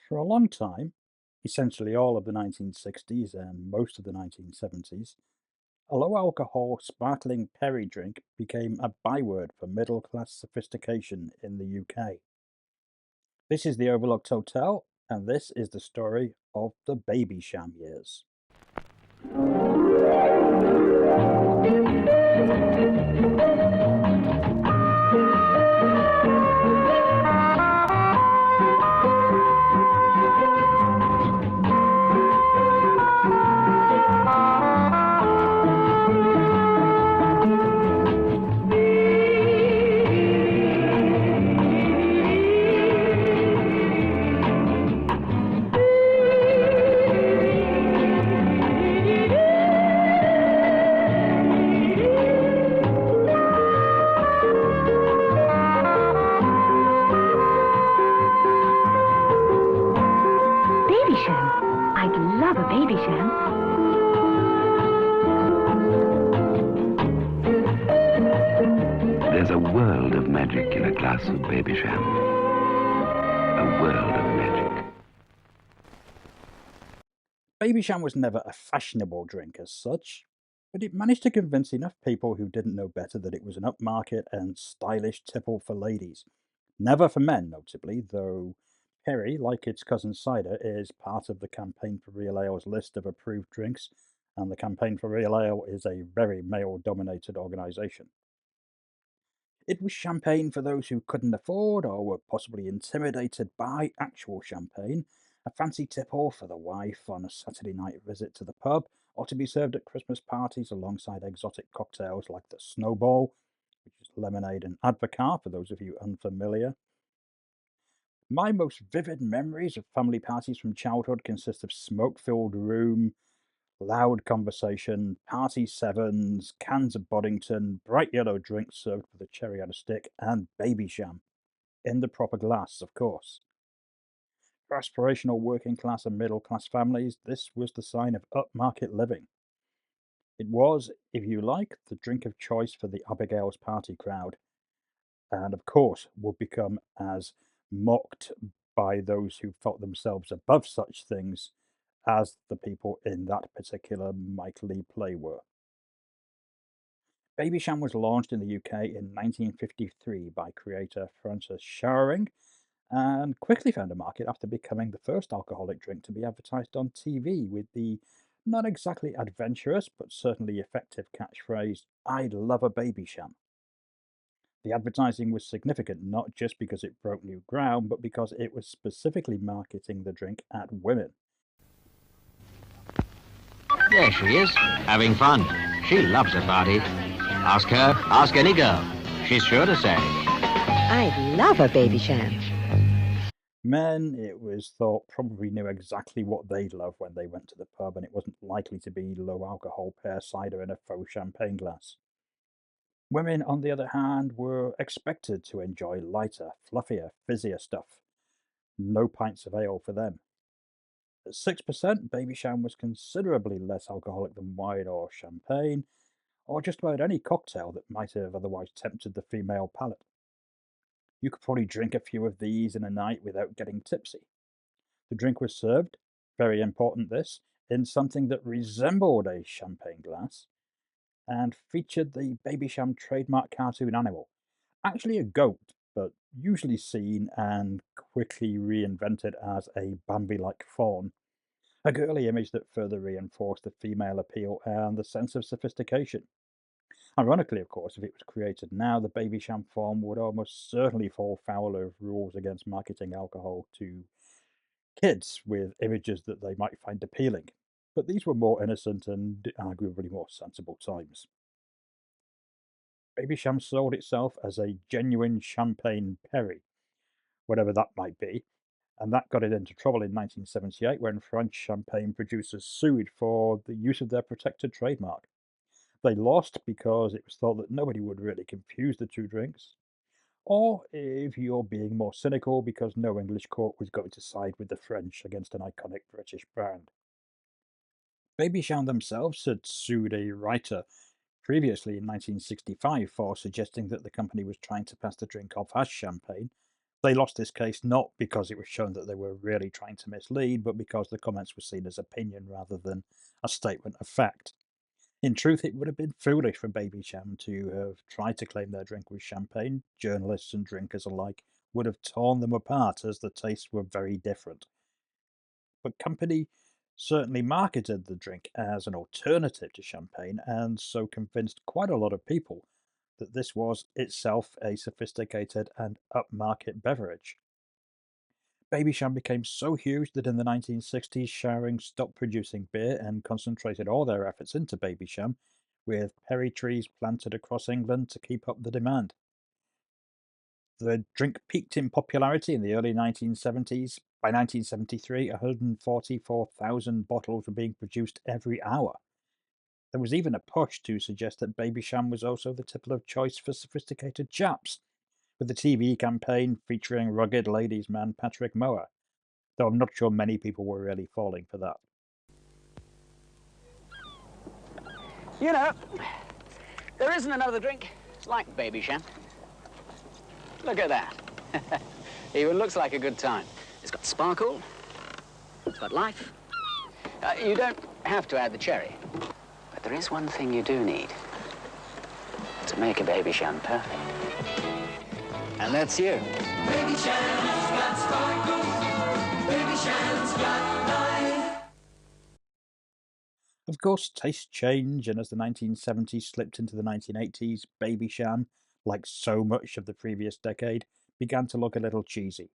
For a long time, essentially all of the 1960s and most of the 1970s, a low alcohol sparkling perry drink became a byword for middle class sophistication in the UK. This is the Overlooked Hotel, and this is the story of the Babycham years. Babycham. I'd love a Babycham. There's a world of magic in a glass of Babycham. A world of magic. Babycham was never a fashionable drink as such, but it managed to convince enough people who didn't know better that it was an upmarket and stylish tipple for ladies. Never for men, notably, though Perry, like its cousin cider, is part of the Campaign for Real Ale's list of approved drinks, and the Campaign for Real Ale is a very male dominated organisation. It was champagne for those who couldn't afford or were possibly intimidated by actual champagne, a fancy tipple for the wife on a Saturday night visit to the pub, or to be served at Christmas parties alongside exotic cocktails like the Snowball, which is lemonade and advocaat for those of you unfamiliar. My most vivid memories of family parties from childhood consist of smoke-filled room, loud conversation, party sevens, cans of Boddington, bright yellow drinks served with a cherry on a stick, and Babycham, in the proper glass, of course. For aspirational working class and middle class families, this was the sign of upmarket living. It was, if you like, the drink of choice for the Abigail's party crowd, and of course would become as mocked by those who felt themselves above such things as the people in that particular Mike Leigh play were. Babycham was launched in the UK in 1953 by creator Francis Showering and quickly found a market after becoming the first alcoholic drink to be advertised on TV with the not exactly adventurous but certainly effective catchphrase, "I'd love a Babycham." The advertising was significant not just because it broke new ground, but because it was specifically marketing the drink at women. There she is, having fun. She loves a party. Ask her, ask any girl. She's sure to say. I'd love a Babycham. Men, it was thought, probably knew exactly what they'd love when they went to the pub, and it wasn't likely to be low alcohol pear cider in a faux champagne glass. Women, on the other hand, were expected to enjoy lighter, fluffier, fizzier stuff. No pints of ale for them. At 6%, Babycham was considerably less alcoholic than wine or champagne, or just about any cocktail that might have otherwise tempted the female palate. You could probably drink a few of these in a night without getting tipsy. The drink was served, very important this, in something that resembled a champagne glass and featured the Babycham trademark cartoon animal. Actually a goat, but usually seen and quickly reinvented as a Bambi-like fawn. A girly image that further reinforced the female appeal and the sense of sophistication. Ironically, of course, if it was created now, the Babycham form would almost certainly fall foul of rules against marketing alcohol to kids with images that they might find appealing. But these were more innocent and arguably more sensible times. Babycham sold itself as a genuine champagne perry, whatever that might be, and that got it into trouble in 1978 when French champagne producers sued for the use of their protected trademark. They lost because it was thought that nobody would really confuse the two drinks, or if you're being more cynical, because no English court was going to side with the French against an iconic British brand. Babycham themselves had sued a writer previously in 1965 for suggesting that the company was trying to pass the drink off as champagne, They lost this case not because it was shown that they were really trying to mislead, but because the comments were seen as opinion rather than a statement of fact. In truth, it would have been foolish for Babycham to have tried to claim their drink was champagne. Journalists and drinkers alike would have torn them apart as the tastes were very different. But company certainly marketed the drink as an alternative to champagne and so convinced quite a lot of people that this was itself a sophisticated and upmarket beverage. Babycham became so huge that in the 1960s, Showering stopped producing beer and concentrated all their efforts into Babycham, with perry trees planted across England to keep up the demand. The drink peaked in popularity in the early 1970s. By 1973, 144,000 bottles were being produced every hour. There was even a push to suggest that Babycham was also the tipple of choice for sophisticated chaps, with the TV campaign featuring rugged ladies' man Patrick Mower, though I'm not sure many people were really falling for that. You know, there isn't another drink like Babycham. Look at that. Even looks like a good time. It's got sparkle. It's got life. You don't have to add the cherry. But there is one thing you do need to make a Babycham perfect. And that's you. Babysham's got sparkle. Babysham's got life. Of course, tastes change, and as the 1970s slipped into the 1980s, Babycham, like so much of the previous decade, began to look a little cheesy.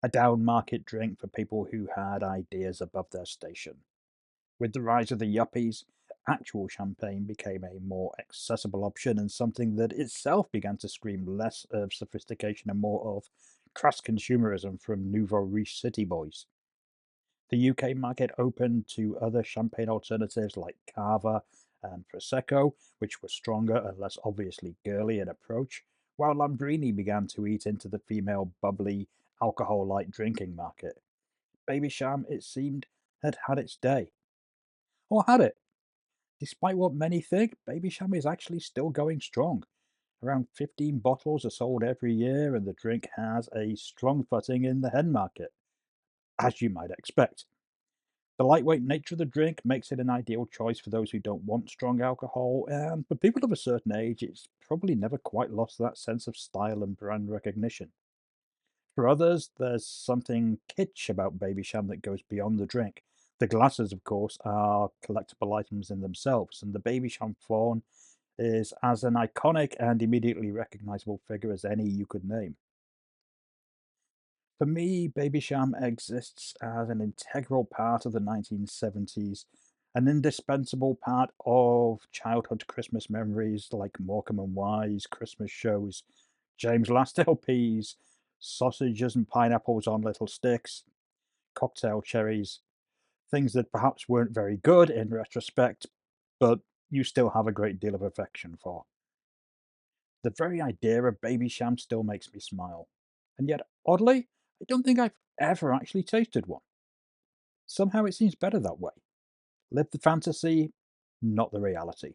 A down-market drink for people who had ideas above their station. With the rise of the yuppies, actual champagne became a more accessible option and something that itself began to scream less of sophistication and more of crass consumerism from nouveau riche city boys. The UK market opened to other champagne alternatives like Cava and Prosecco, which were stronger and less obviously girly in approach, while Lambrini began to eat into the female bubbly, alcohol-light drinking market. Babycham, it seemed, had had its day. Or had it? Despite what many think, Babycham is actually still going strong. Around 15 bottles are sold every year, and the drink has a strong footing in the hen market, as you might expect. The lightweight nature of the drink makes it an ideal choice for those who don't want strong alcohol, and for people of a certain age, it's probably never quite lost that sense of style and brand recognition. For others, there's something kitsch about Babycham that goes beyond the drink. The glasses, of course, are collectible items in themselves, and the Babycham fawn is as an iconic and immediately recognizable figure as any you could name. For me, Babycham exists as an integral part of the 1970s, an indispensable part of childhood Christmas memories like Morecambe and Wise, Christmas shows, James Last LPs, sausages and pineapples on little sticks, cocktail cherries, things that perhaps weren't very good in retrospect, but you still have a great deal of affection for. The very idea of Babycham still makes me smile. And yet, oddly, I don't think I've ever actually tasted one. Somehow it seems better that way. Live the fantasy, not the reality.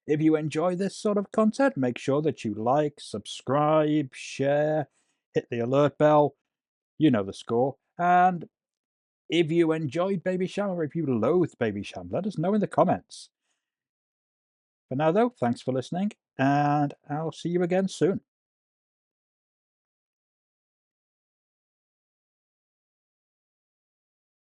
If you enjoy this sort of content, make sure that you like, subscribe, share, hit the alert bell. You know the score. And if you enjoyed Babycham or if you loathed Babycham, let us know in the comments. For now, though, thanks for listening, and I'll see you again soon.